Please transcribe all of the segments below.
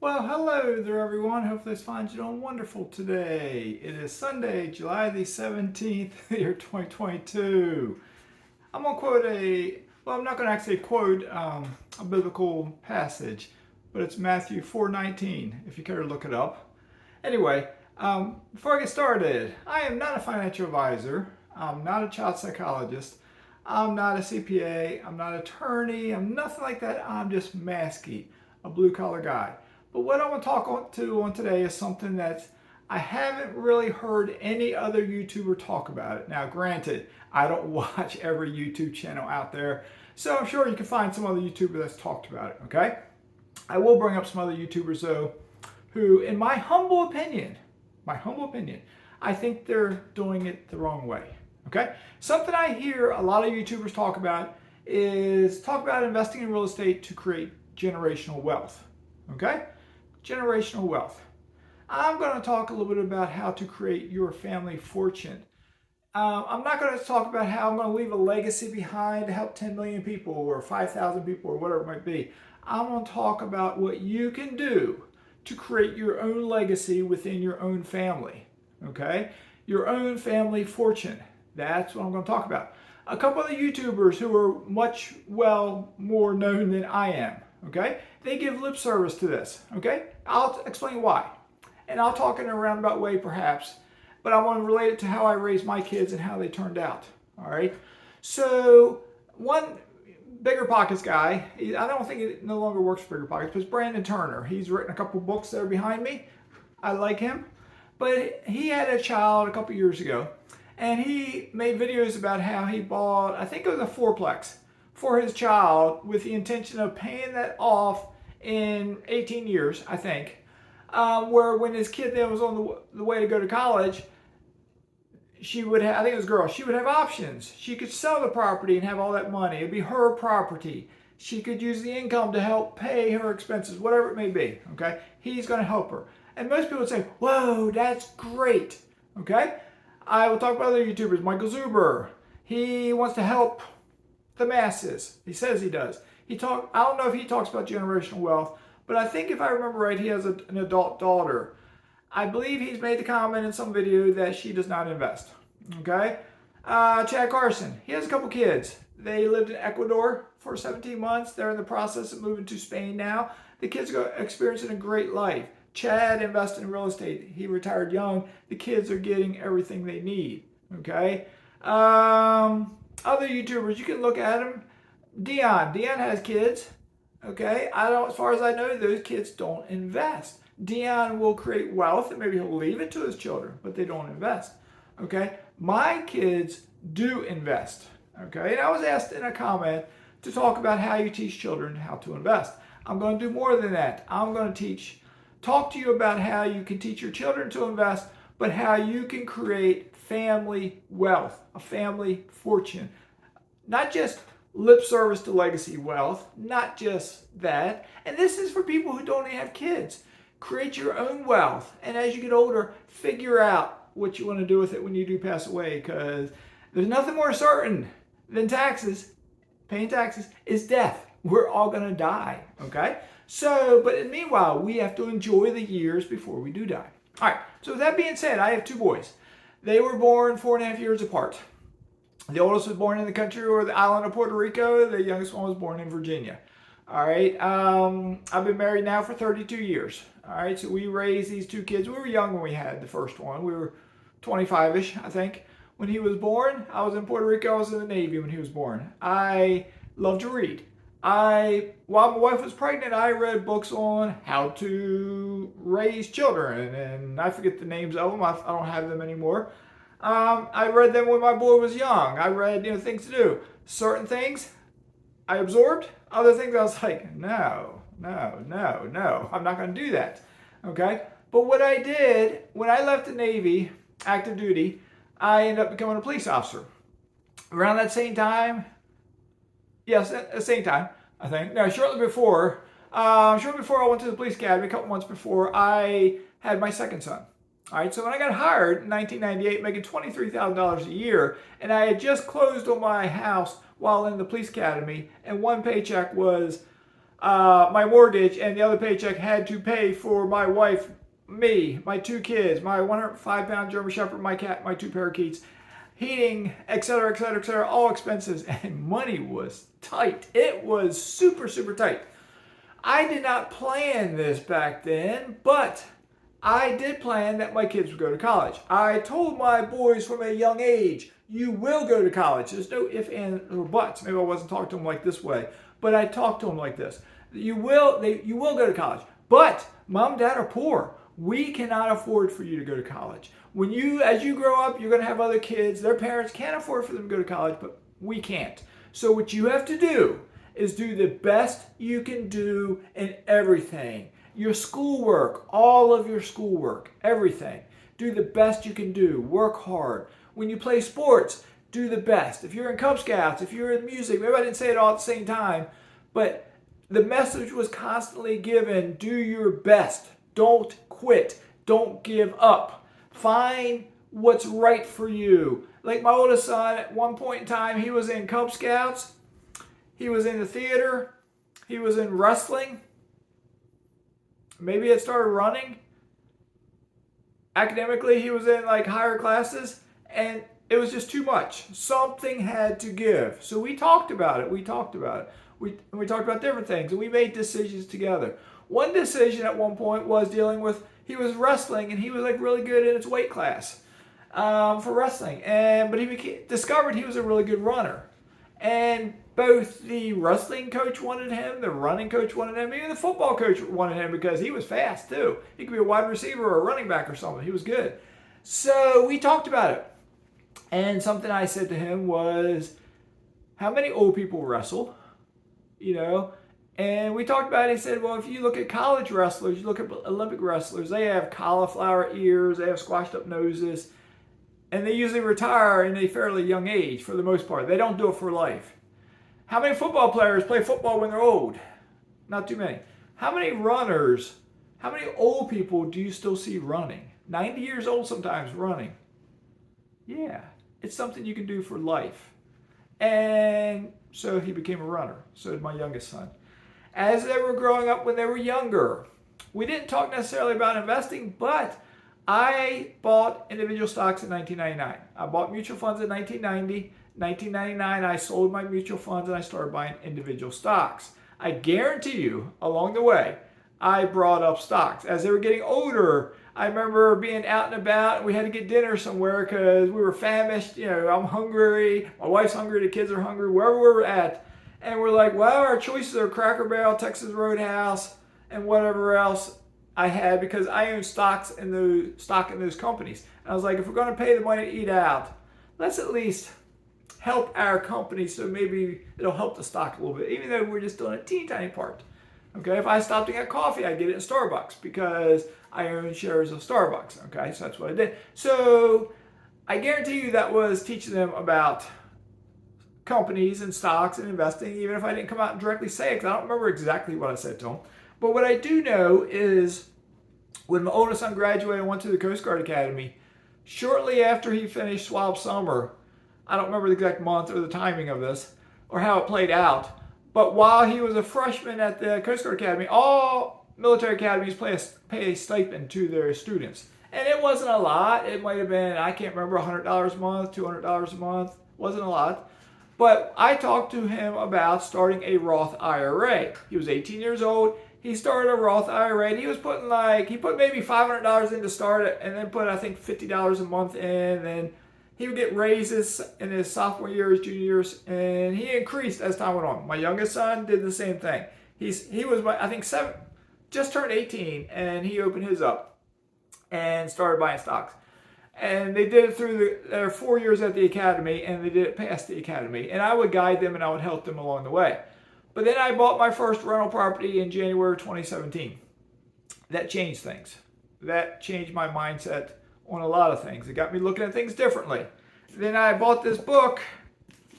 Well, hello there, everyone. Hopefully, this finds you doing wonderful today. It is Sunday, July the 17th, year 2022. I'm going to quote I'm not going to actually quote a biblical passage, but it's Matthew 4:19, if you care to look it up. Anyway, before I get started, I am not a financial advisor. I'm not a child psychologist. I'm not a CPA. I'm not an attorney. I'm nothing like that. I'm just Masky, a blue-collar guy. But what I want to talk on today is something that I haven't really heard any other YouTuber talk about it. Now, granted, I don't watch every YouTube channel out there, so I'm sure you can find some other YouTuber that's talked about it, okay? I will bring up some other YouTubers, though, who, in my humble opinion, I think they're doing it the wrong way, okay? Something I hear a lot of YouTubers talk about is investing in real estate to create generational wealth, okay? Generational wealth. I'm going to talk a little bit about how to create your family fortune. I'm not going to talk about how I'm going to leave a legacy behind to help 10 million people or 5,000 people or whatever it might be. I'm going to talk about what you can do to create your own legacy within your own family. Okay? Your own family fortune. That's what I'm going to talk about. A couple of the YouTubers who are much more known than I am. Okay? They give lip service to this. Okay? I'll explain why. And I'll talk in a roundabout way perhaps, but I want to relate it to how I raised my kids and how they turned out. All right? So, one Bigger Pockets guy, I don't think it no longer works for Bigger Pockets, but it's Brandon Turner. He's written a couple books that are behind me. I like him. But he had a child a couple years ago, and he made videos about how he bought, I think it was a fourplex for his child with the intention of paying that off in 18 years, I think. Where when his kid then was on the way to go to college, she would have, I think it was a girl, she would have options. She could sell the property and have all that money. It'd be her property. She could use the income to help pay her expenses, whatever it may be, okay? He's going to help her. And most people would say, whoa, that's great, okay? I will talk about other YouTubers. Michael Zuber, he wants to help the masses. He says he does. I don't know if he talks about generational wealth, but I think if I remember right, he has an adult daughter. I believe he's made the comment in some video that she does not invest. Okay? Chad Carson, he has a couple kids. They lived in Ecuador for 17 months. They're in the process of moving to Spain now. The kids are experiencing a great life. Chad invested in real estate. He retired young. The kids are getting everything they need. Okay? Other YouTubers, you can look at them. Dion has kids. Okay? As far as I know, those kids don't invest. Dion will create wealth and maybe he'll leave it to his children, but they don't invest. Okay? My kids do invest. Okay? And I was asked in a comment to talk about how you teach children how to invest. I'm going to do more than that. I'm going to talk to you about how you can teach your children to invest, but how you can create family wealth, a family fortune. Not just lip service to legacy wealth, not just that. And this is for people who don't even have kids. Create your own wealth, and as you get older, figure out what you want to do with it when you do pass away, because there's nothing more certain than taxes. Paying taxes is death. We're all going to die, okay? So, but meanwhile, we have to enjoy the years before we do die. All right, so with that being said, I have two boys. They were born 4.5 years apart. The oldest was born in the country or the island of Puerto Rico. The youngest one was born in Virginia. All right. I've been married now for 32 years. All right. So we raised these two kids. We were young when we had the first one. We were 25-ish, I think. When he was born, I was in Puerto Rico. I was in the Navy when he was born. I love to read. While my wife was pregnant, I read books on how to raise children. And I forget the names of them. I don't have them anymore. I read them when my boy was young. I read, things to do. Certain things I absorbed. Other things I was like, no, I'm not going to do that. Okay? But what I did, when I left the Navy, active duty, I ended up becoming a police officer. Around that same time, yes, at the same time, I think. No, shortly before I went to the police academy, a couple months before, I had my second son. All right, so when I got hired in 1998, making $23,000 a year, and I had just closed on my house while in the police academy, and one paycheck was my mortgage, and the other paycheck had to pay for my wife, me, my 2 kids, my 105-pound German Shepherd, my cat, my 2 parakeets, heating, etc., etc., etc., all expenses, and money was tight. It was super, super tight. I did not plan this back then, but I did plan that my kids would go to college. I told my boys from a young age, you will go to college. There's no ifs, ands, or buts. Maybe I wasn't talking to them like this way, but I talked to them like this. You will go to college, but mom and dad are poor. We cannot afford for you to go to college. As you grow up, you're going to have other kids. Their parents can't afford for them to go to college, but we can't. So what you have to do is do the best you can do in everything. Your schoolwork, all of your schoolwork, everything. Do the best you can do. Work hard. When you play sports, do the best. If you're in Cub Scouts, if you're in music, maybe I didn't say it all at the same time, but the message was constantly given, do your best. Don't quit. Don't give up. Find what's right for you. Like my oldest son, at one point in time, he was in Cub Scouts. He was in the theater. He was in wrestling. Maybe it started running. Academically, he was in like higher classes, and it was just too much. Something had to give. So we talked about it. We talked about different things, and we made decisions together. One decision at one point was dealing with, he was wrestling, and he was like really good in his weight class for wrestling. But he discovered he was a really good runner. And both the wrestling coach wanted him, the running coach wanted him, even the football coach wanted him because he was fast too. He could be a wide receiver or a running back or something. He was good. So we talked about it. And something I said to him was, how many old people wrestle? And we talked about it. He said, well, if you look at college wrestlers, you look at Olympic wrestlers, they have cauliflower ears, they have squashed up noses, and they usually retire in a fairly young age for the most part. They don't do it for life. How many football players play football when they're old? Not too many. How many runners, how many old people do you still see running? 90 years old sometimes running. Yeah, it's something you can do for life. And so he became a runner. So did my youngest son. As they were growing up when they were younger, we didn't talk necessarily about investing, but I bought individual stocks in 1999. I bought mutual funds in 1990. 1999, I sold my mutual funds and I started buying individual stocks. I guarantee you, along the way, I brought up stocks. As they were getting older, I remember being out and about, and we had to get dinner somewhere because we were famished. I'm hungry, my wife's hungry, the kids are hungry, wherever we were at. And we're like, well, our choices are Cracker Barrel, Texas Roadhouse, and whatever else I had because I owned stock in those companies. And I was like, if we're going to pay the money to eat out, let's at least help our company so maybe it'll help the stock a little bit, even though we're just doing a teeny tiny part. Okay, if I stopped to get coffee, I'd get it in Starbucks because I own shares of Starbucks. Okay, so that's what I did. So I guarantee you that was teaching them about companies and stocks and investing, even if I didn't come out and directly say it, because I don't remember exactly what I said to them. But what I do know is when my oldest son graduated and went to the Coast Guard Academy, shortly after he finished SWAB summer, I don't remember the exact month or the timing of this or how it played out, but while he was a freshman at the Coast Guard Academy, all military academies pay a stipend to their students. And it wasn't a lot. It might have been, I can't remember, $100 a month, $200 a month. Wasn't a lot. But I talked to him about starting a Roth IRA. He was 18 years old. He started a Roth IRA, and he put maybe $500 in to start it, and then put, I think, $50 a month in, and then he would get raises in his sophomore years, junior years, and he increased as time went on. My youngest son did the same thing. He was, I think, just turned 18, and he opened his up and started buying stocks. And they did it through their 4 years at the academy, and they did it past the academy. And I would guide them, and I would help them along the way. But then I bought my first rental property in January 2017. That changed things. That changed my mindset on a lot of things. It got me looking at things differently. Then I bought this book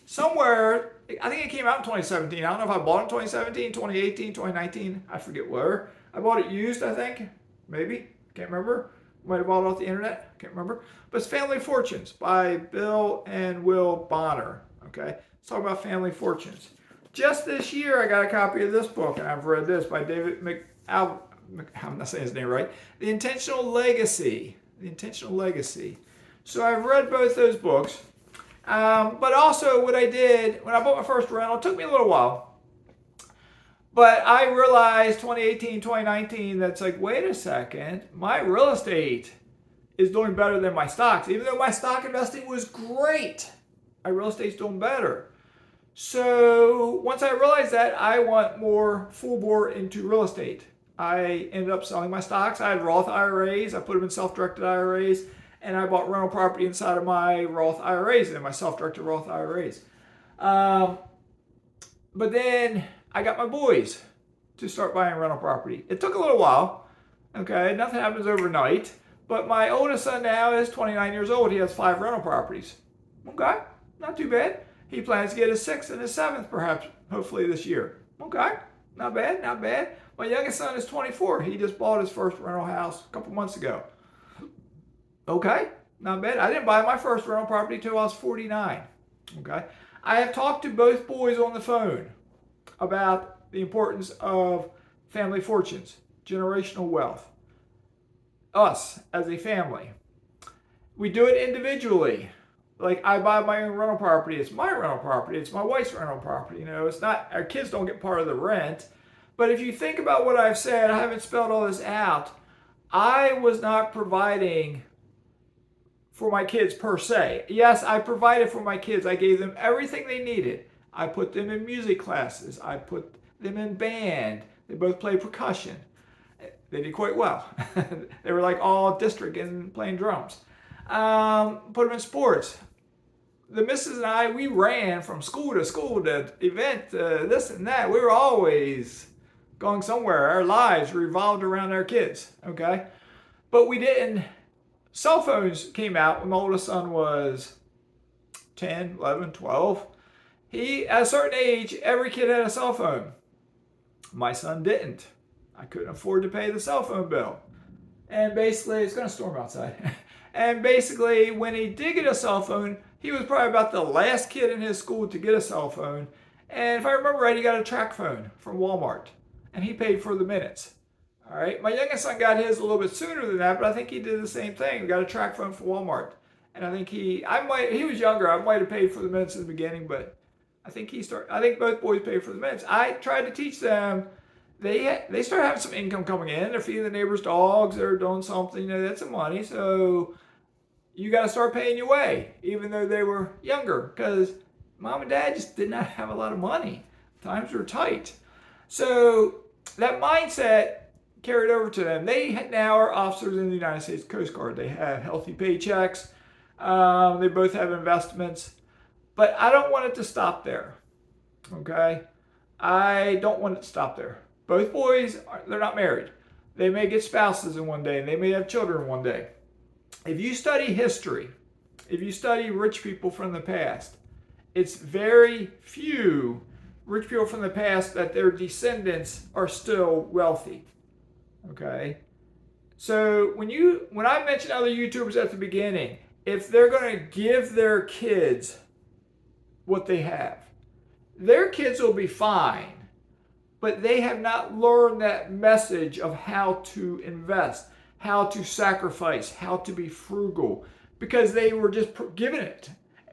somewhere. I think it came out in 2017. I don't know if I bought it in 2017, 2018, 2019. I forget where. I bought it used, I think. Maybe. Can't remember. Might have bought it off the internet. Can't remember. But it's Family Fortunes by Bill and Will Bonner. Okay. Let's talk about Family Fortunes. Just this year, I got a copy of this book, and I've read this by David I'm not saying his name right. The Intentional Legacy. The Intentional Legacy. So I've read both those books. But also what I did when I bought my first rental, it took me a little while. But I realized 2018, 2019, that's like, wait a second, my real estate is doing better than my stocks. Even though my stock investing was great, my real estate's doing better. So once I realized that, I want more full bore into real estate. I ended up selling my stocks. I had Roth IRAs. I put them in self-directed IRAs. And I bought rental property inside of my Roth IRAs and my self-directed Roth IRAs. But then I got my boys to start buying rental property. It took a little while. Okay, nothing happens overnight. But my oldest son now is 29 years old. He has 5 rental properties. Okay, not too bad. He plans to get his 6th and his 7th, perhaps, hopefully this year. Okay, not bad, not bad. My youngest son is 24. He just bought his first rental house a couple months ago. Okay, not bad. I didn't buy my first rental property until I was 49. Okay, I have talked to both boys on the phone about the importance of family fortunes, generational wealth. Us as a family. We do it individually. Like I buy my own rental property. It's my rental property. It's my wife's rental property. You know, it's not, our kids don't get part of the rent. But if you think about what I've said, I haven't spelled all this out. I was not providing for my kids per se. Yes, I provided for my kids. I gave them everything they needed. I put them in music classes. I put them in band. They both play percussion. They did quite well. They were like all district and playing drums. Put them in sports. The missus and I, we ran from school to event, this and that. We were always going somewhere. Our lives revolved around our kids, okay? But we didn't. Cell phones came out when my oldest son was 10, 11, 12. At a certain age, every kid had a cell phone. My son didn't. I couldn't afford to pay the cell phone bill. And basically, it's going to storm outside. And basically, when he did get a cell phone, he was probably about the last kid in his school to get a cell phone. And if I remember right, he got a track phone from Walmart. And he paid for the minutes. All right. My youngest son got his a little bit sooner than that, but I think he did the same thing. He got a track phone from Walmart. And I think he was younger. I might have paid for the minutes in the beginning, but I think both boys paid for the minutes. I tried to teach them. They start having some income coming in. They're feeding the neighbors' dogs. They're doing something. You know, that's some money. So you got to start paying your way, even though they were younger, because mom and dad just did not have a lot of money. Times were tight. So that mindset carried over to them. They now are officers in the United States Coast Guard. They have healthy paychecks. They both have investments. But I don't want it to stop there. Okay? I don't want it to stop there. Both boys, they're not married. They may get spouses in one day, and they may have children one day. If you study history, if you study rich people from the past, it's very few rich people from the past that their descendants are still wealthy. Okay? So when I mentioned other YouTubers at the beginning, if they're going to give their kids what they have, their kids will be fine. But they have not learned that message of how to invest, how to sacrifice, how to be frugal, because they were just given it.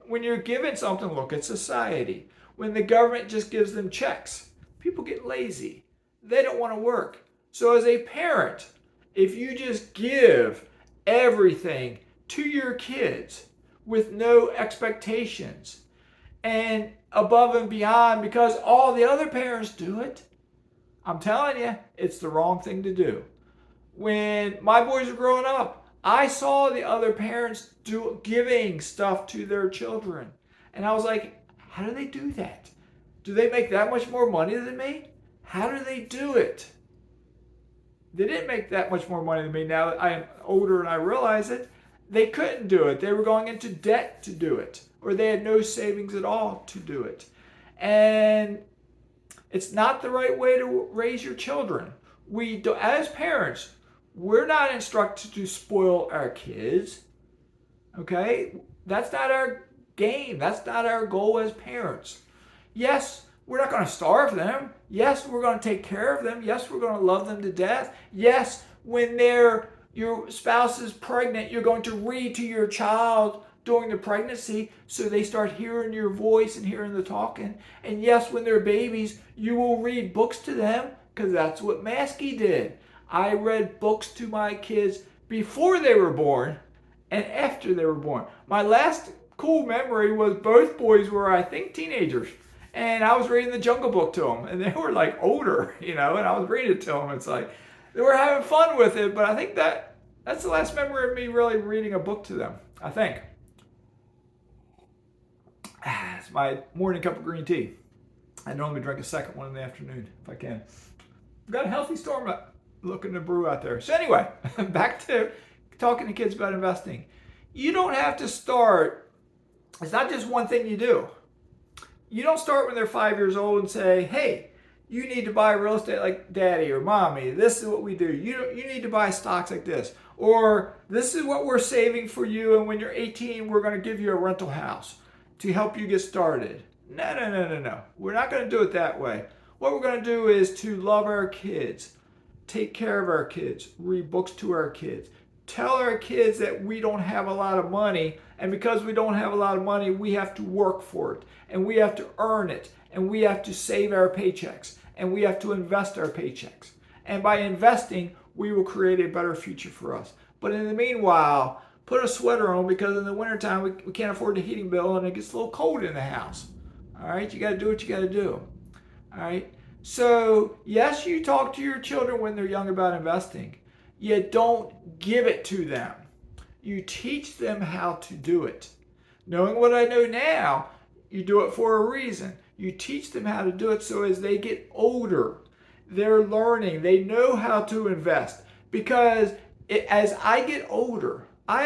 When you're given something, look at society. When the government just gives them checks, people get lazy. They don't want to work. So as a parent, if you just give everything to your kids with no expectations and above and beyond because all the other parents do it, I'm telling you, it's the wrong thing to do. When my boys were growing up, I saw the other parents giving stuff to their children. And I was like, how do they do that? Do they make that much more money than me? How do they do it? They didn't make that much more money than me. Now that I am older and I realize it, they couldn't do it. They were going into debt to do it, or they had no savings at all to do it. And it's not the right way to raise your children. As parents, we're not instructed to spoil our kids. Okay? That's not our game. That's not our goal as parents. Yes, we're not going to starve them. Yes, we're going to take care of them. Yes, we're going to love them to death. Yes, when your spouse is pregnant, you're going to read to your child during the pregnancy so they start hearing your voice and hearing the talking. And yes, when they're babies, you will read books to them because that's what Mazske did. I read books to my kids before they were born and after they were born. My last cool memory was both boys were, I think, teenagers. And I was reading the Jungle Book to them. And they were like older, and I was reading it to them. It's like they were having fun with it. But I think that's the last memory of me really reading a book to them, I think. It's my morning cup of green tea. I normally drink a second one in the afternoon if I can. I've got a healthy storm looking to brew out there. So anyway, back to talking to kids about investing. You don't have to start. It's not just one thing you do. You don't start when they're 5 years old and say, hey, you need to buy real estate like daddy or mommy. This is what we do. You need to buy stocks like this. Or this is what we're saving for you, and when you're 18, we're going to give you a rental house to help you get started. No. We're not going to do it that way. What we're going to do is to love our kids, take care of our kids, read books to our kids, tell our kids that we don't have a lot of money, and because we don't have a lot of money, we have to work for it, and we have to earn it, and we have to save our paychecks, and we have to invest our paychecks. And by investing, we will create a better future for us. But in the meanwhile, put a sweater on because in the wintertime, we can't afford the heating bill and it gets a little cold in the house. All right, you got to do what you got to do. All right, so yes, you talk to your children when they're young about investing. You don't give it to them. You teach them how to do it. Knowing what I know now, you do it for a reason. You teach them how to do it so as they get older, they're learning, they know how to invest. Because as I get older, I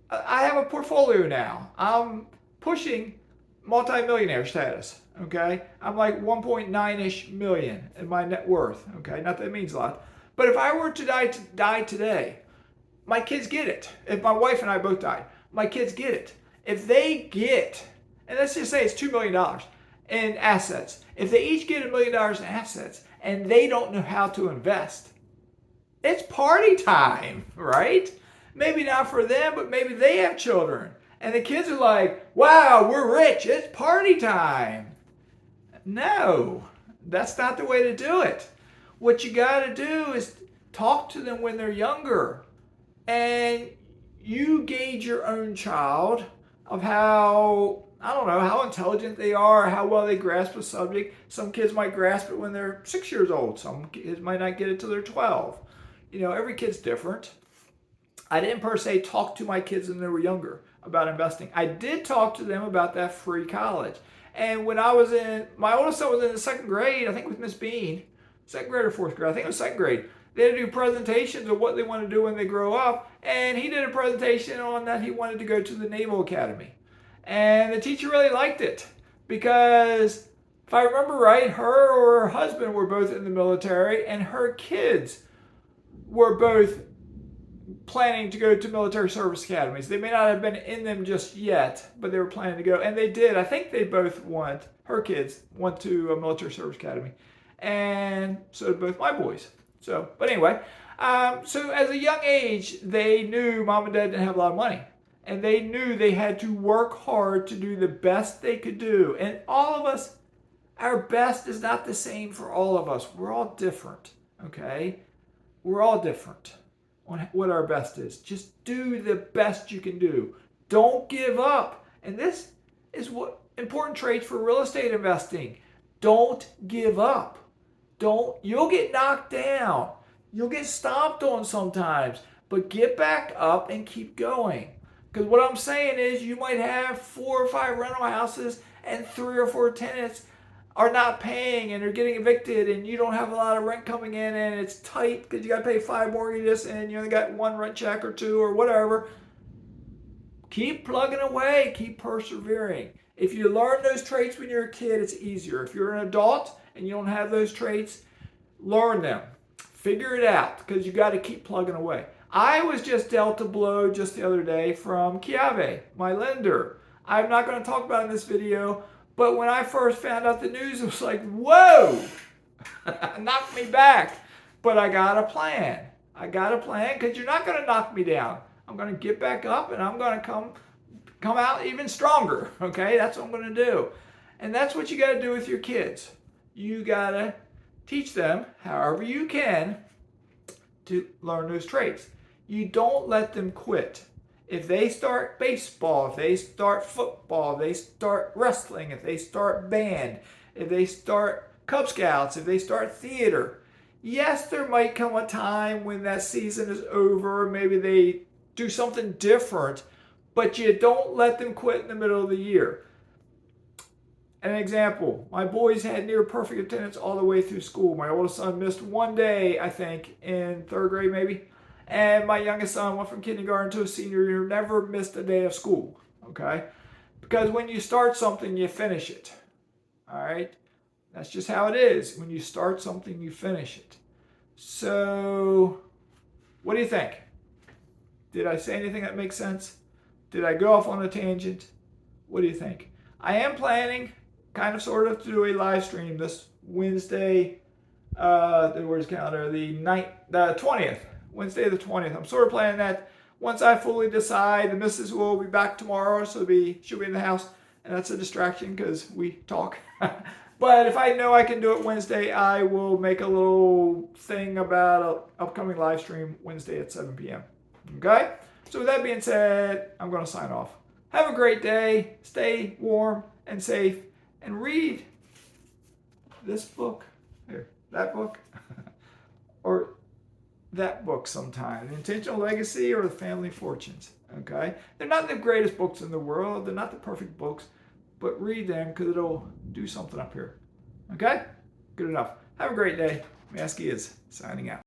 have a portfolio now. I'm pushing multi-millionaire status, okay? I'm like 1.9-ish million in my net worth, okay? Not that it means a lot. But if I were to die today, my kids get it. If my wife and I both died, my kids get it. If they get, and let's just say it's $2 million in assets. If they each get $1 million in assets and they don't know how to invest, it's party time, right? Maybe not for them, but maybe they have children. And the kids are like, wow, we're rich. It's party time. No, that's not the way to do it. What you got to do is talk to them when they're younger. And you gauge your own child of how, I don't know, how intelligent they are, how well they grasp a subject. Some kids might grasp it when they're 6 years old. Some kids might not get it till they're 12. Every kid's different. I didn't per se talk to my kids when they were younger about investing. I did talk to them about that free college. And when my oldest son was in the second grade, I think with Miss Bean, second grade or fourth grade, I think it was second grade, they had to do presentations of what they want to do when they grow up. And he did a presentation on that he wanted to go to the Naval Academy. And the teacher really liked it because, if I remember right, her or her husband were both in the military and her kids were both planning to go to military service academies. They may not have been in them just yet, but they were planning to go. And they did. I think they both her kids went to a military service academy. And so did both my boys. But anyway, so as a young age, they knew mom and dad didn't have a lot of money. And they knew they had to work hard to do the best they could do. And all of us, our best is not the same for all of us. We're all different, okay? We're all different on what our best is. Just do the best you can do. Don't give up. And this is what important traits for real estate investing. Don't give up. You'll get knocked down. You'll get stomped on sometimes, but get back up and keep going. Because what I'm saying is you might have 4 or 5 rental houses and 3 or 4 tenants are not paying and they're getting evicted and you don't have a lot of rent coming in and it's tight because you got to pay 5 mortgages and you only got 1 rent check or 2 or whatever. Keep plugging away. Keep persevering. If you learn those traits when you're a kid, it's easier. If you're an adult and you don't have those traits, learn them. Figure it out because you got to keep plugging away. I was just dealt a blow just the other day from Chiave, my lender. I'm not going to talk about it in this video, But when I first found out the news, it was like, whoa, knocked me back. But I got a plan. I got a plan because you're not going to knock me down. I'm going to get back up and I'm going to come out even stronger. Okay, that's what I'm going to do. And that's what you got to do with your kids. You got to teach them, however you can, to learn those traits. You don't let them quit. If they start baseball, if they start football, if they start wrestling, if they start band, if they start Cub Scouts, if they start theater, yes, there might come a time when that season is over, maybe they do something different, but you don't let them quit in the middle of the year. An example, my boys had near perfect attendance all the way through school. My oldest son missed one day, I think, in third grade maybe. And my youngest son went from kindergarten to a senior year, never missed a day of school, okay? Because when you start something, you finish it, all right? That's just how it is. When you start something, you finish it. So, what do you think? Did I say anything that makes sense? Did I go off on a tangent? What do you think? I am planning, kind of sort of, to do a live stream this Wednesday, where's the calendar? The 20th. Wednesday the 20th. I'm sort of planning that once I fully decide. The missus will be back tomorrow, so she'll be in the house, and that's a distraction because we talk. But if I know I can do it Wednesday, I will make a little thing about an upcoming live stream Wednesday at 7 p.m. Okay? So with that being said, I'm going to sign off. Have a great day. Stay warm and safe, and read this book, that book, or that book sometime. The Intentional Legacy or The Family Fortunes. Okay? They're not the greatest books in the world. They're not the perfect books, but read them because it'll do something up here. Okay? Good enough. Have a great day. Mazske is signing out.